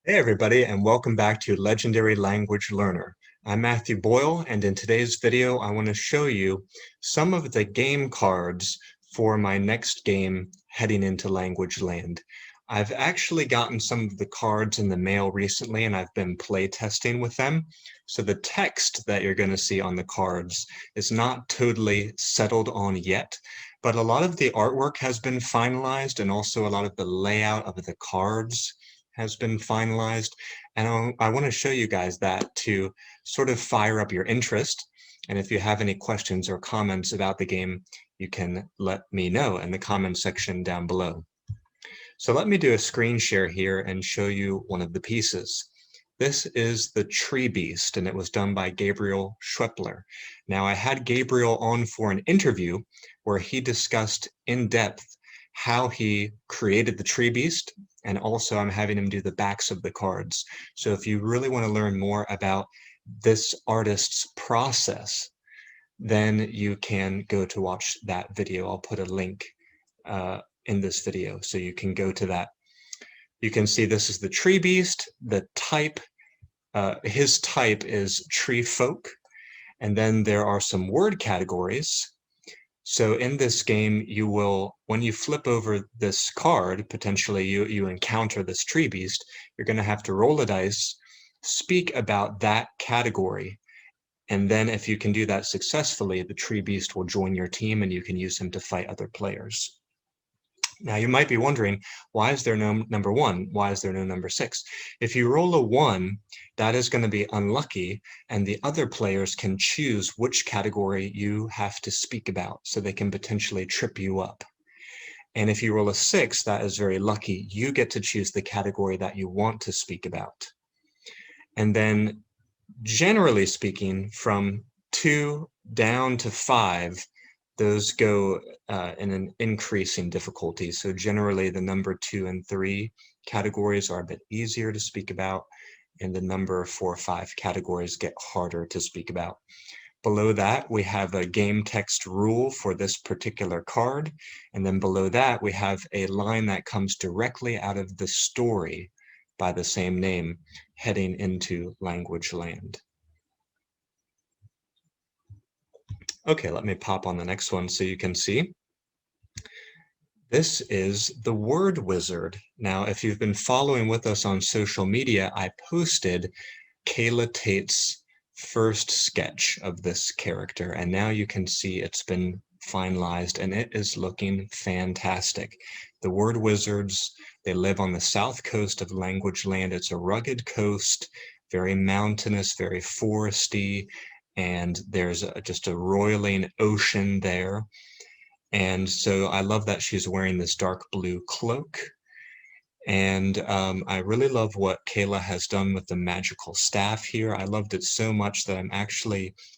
Hey everybody, and welcome back to Legendary Language Learner. I'm Matthew Boyle, and in today's video I want to show you some of the game cards for my next game heading into Language Land. I've actually gotten some of the cards in the mail recently and I've been play testing with them. So the text that you're going to see on the cards is not totally settled on yet, but a lot of the artwork has been finalized and also a lot of the layout of the cards has been finalized. And I want to show you guys that to sort of fire up your interest. And if you have any questions or comments about the game, you can let me know in the comments section down below. So let me do a screen share here and show you one of the pieces. This is the Tree Beast, and it was done by Gabriel Schwepler. Now, I had Gabriel on for an interview where he discussed in depth how he created the Tree Beast, and also I'm having him do the backs of the cards. So if you really want to learn more about this artist's process, then you can go to watch that video. I'll put a link in this video so you can go to that. You can see this is the Tree Beast. The type, his type is Tree Folk, and then there are some word categories. So in this game, you will, when you flip over this card, potentially you encounter this Tree Beast, you're going to have to roll a dice, speak about that category, and then if you can do that successfully, the Tree Beast will join your team and you can use him to fight other players. Now you might be wondering, why is there no number 1? Why is there no number 6? If you roll a 1, that is going to be unlucky, and the other players can choose which category you have to speak about, so they can potentially trip you up. And if you roll a 6, that is very lucky. You get to choose the category that you want to speak about. And then, generally speaking, from 2 down to 5, those go in an increasing difficulty. So generally the number 2 and 3 categories are a bit easier to speak about, and the number 4 or 5 categories get harder to speak about. Below that, we have a game text rule for this particular card. And then below that, we have a line that comes directly out of the story by the same name, heading into Language Land. Okay, let me pop on the next one so you can see. This is the word wizard. Now, if you've been following with us on social media, I posted Kayla Tait's first sketch of this character, and now you can see it's been finalized and it is looking fantastic. The word wizards, they live on the south coast of Language Land. It's a rugged coast, very mountainous, very foresty, and there's just a roiling ocean there. And so I love that she's wearing this dark blue cloak. And I really love what Kayla has done with the magical staff here. I loved it so much that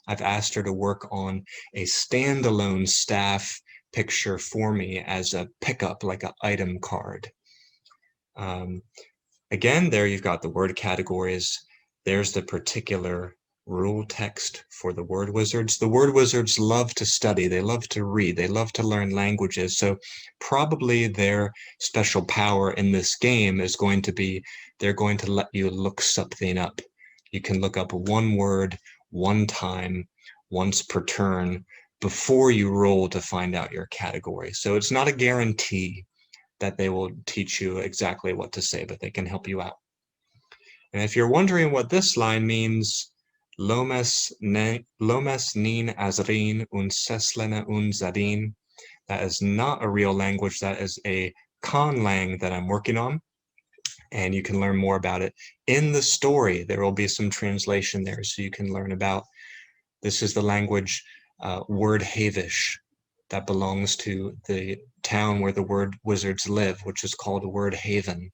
I've asked her to work on a standalone staff picture for me as a pickup, like an item card. Again, there you've got the word categories. There's the particular rule text for the word wizards. The word wizards love to study, they love to read, they love to learn languages. So probably their special power in this game is going to be, they're going to let you look something up. You can look up one word one time, once per turn, before you roll to find out your category. So it's not a guarantee that they will teach you exactly what to say, but they can help you out. And if you're wondering what this line means, Lomes nin azrin un seslena un zadin, that is not a real language, that is a conlang that I'm working on. And you can learn more about it in the story. There will be some translation there, so you can learn about, this is the language word Havish that belongs to the town where the word wizards live, which is called Word Haven.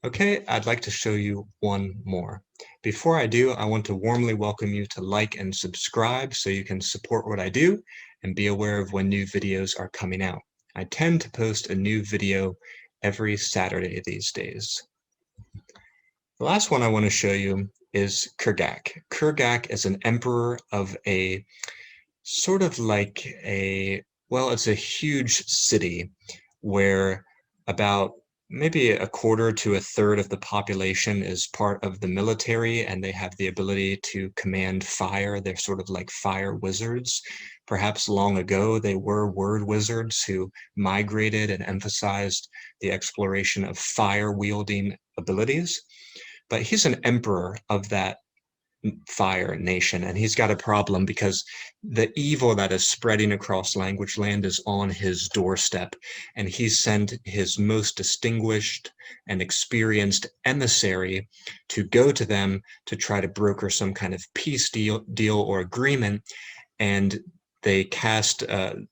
Okay, I'd like to show you one more. Before I do, I want to warmly welcome you to like and subscribe so you can support what I do and be aware of when new videos are coming out. I tend to post a new video every Saturday these days. The last one I want to show you is Kurgak. Kurgak is an emperor of a sort of like a, well, it's a huge city where about maybe a quarter to a third of the population is part of the military, and they have the ability to command fire. They're sort of like fire wizards. Perhaps long ago, they were word wizards who migrated and emphasized the exploration of fire-wielding abilities. But he's an emperor of that fire nation, and he's got a problem because the evil that is spreading across language land is on his doorstep, and he sent his most distinguished and experienced emissary to go to them to try to broker some kind of peace deal or agreement. And they cast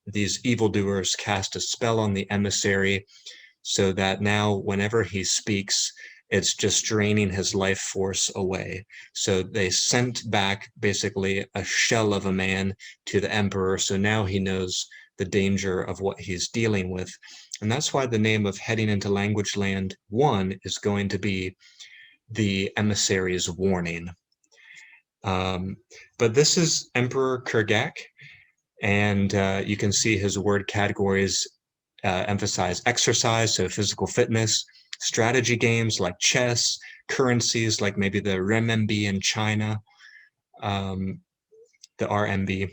these evildoers cast a spell on the emissary, so that now whenever he speaks, it's just draining his life force away. So they sent back basically a shell of a man to the emperor, so now he knows the danger of what he's dealing with. And that's why the name of heading into Language Land 1 is going to be the emissary's warning. But this is Emperor Kurgak, and you can see his word categories emphasize exercise, so physical fitness, strategy games like chess, currencies like maybe the renminbi in China, the RMB,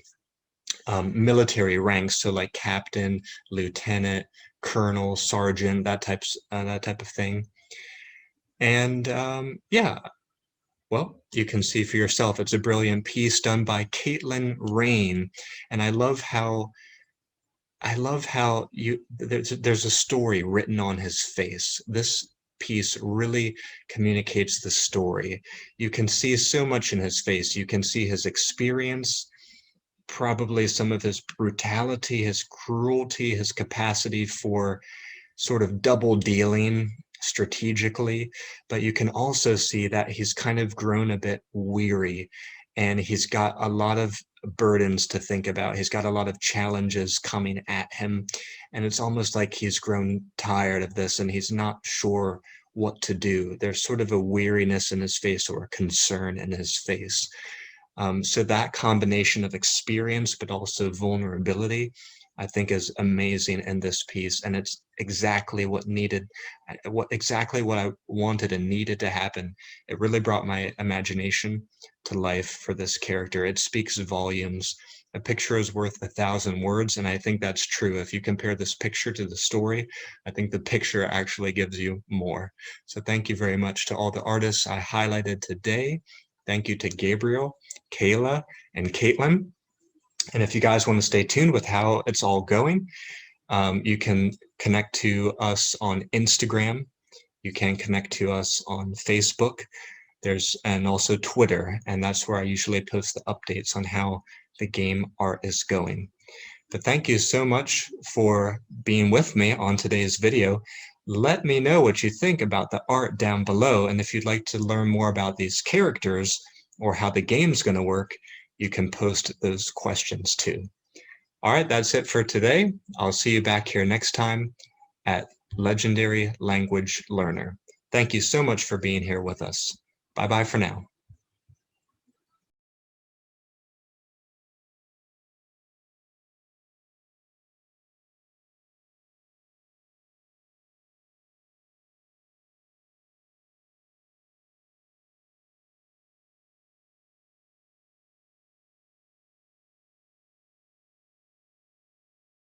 military ranks, so like captain, lieutenant, colonel, sergeant, that type of thing. And yeah, well, you can see for yourself. It's a brilliant piece done by Caitlin Rain, and I love how there's a story written on his face. This piece really communicates the story. You can see so much in his face. You can see his experience, probably some of his brutality, his cruelty, his capacity for sort of double dealing strategically, but you can also see that he's kind of grown a bit weary, and he's got a lot of burdens to think about. He's got a lot of challenges coming at him, and it's almost like he's grown tired of this and he's not sure what to do. There's sort of a weariness in his face or a concern in his face. So that combination of experience but also vulnerability, I think, is amazing in this piece, and it's exactly what needed, exactly what I wanted and needed to happen. It really brought my imagination to life for this character. It speaks volumes. A picture is worth 1,000 words, and I think that's true. If you compare this picture to the story, I think the picture actually gives you more. So thank you very much to all the artists I highlighted today. Thank you to Gabriel, Kayla, and Caitlin. And if you guys want to stay tuned with how it's all going, you can connect to us on Instagram. You can connect to us on Facebook. And also Twitter, and that's where I usually post the updates on how the game art is going. But thank you so much for being with me on today's video. Let me know what you think about the art down below, and if you'd like to learn more about these characters or how the game's going to work, you can post those questions too. All right, that's it for today. I'll see you back here next time at Legendary Language Learner. Thank you so much for being here with us. Bye-bye for now.